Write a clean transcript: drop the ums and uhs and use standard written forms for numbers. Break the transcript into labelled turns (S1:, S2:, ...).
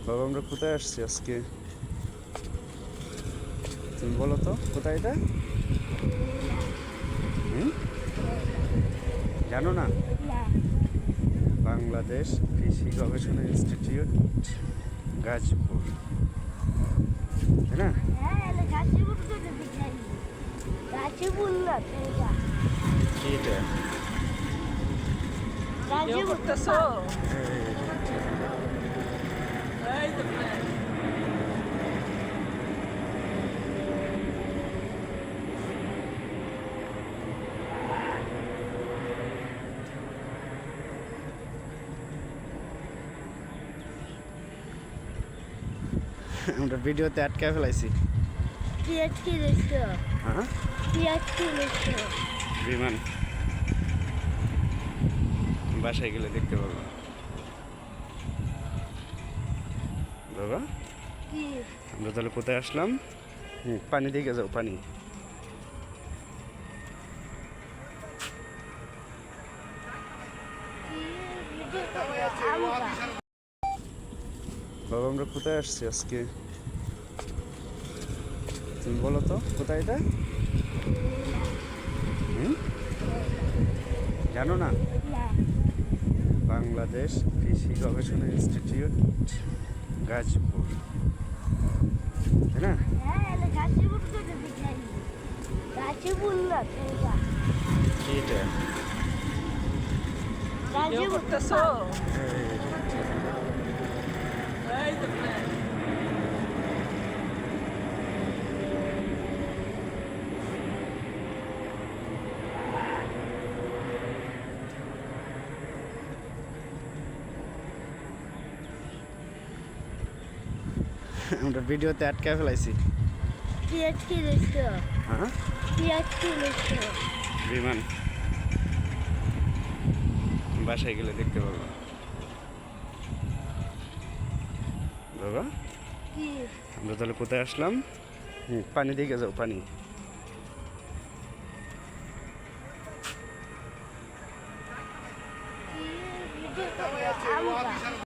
S1: বাবা আমরা কোথায় আসছি আজকে? তুমি বলো তো কোথায় এটা? জানো না? বাংলাদেশ কৃষি গবেষণা ইনস্টিটিউট, গাজীপুর, তাই না? কি এটা? আমরা ভিডিওতে আটকে ফেলাইছি। হ্যাঁ, বিমান বাসায় গেলে দেখতে পাবো। বাবা আমরা তাহলে কোথায় আসলাম? পানি দিকে যাও, পানি। বাবা আমরা কোথায় আসছি আজকে? তুমি বলো তো কোথায় এটা? জানো না? বাংলাদেশ কৃষি গবেষণা ইনস্টিটিউট, গাজীপুর, তাই না? কি এটা? আমরা ভিডিওতে আটকে ফেলাইছি। হ্যাঁ, বিমান বাসায় গেলে দেখতে পাবো। বাবা আমরা তাহলে কোথায় আসলাম? পানি দিকে যাও, পানি।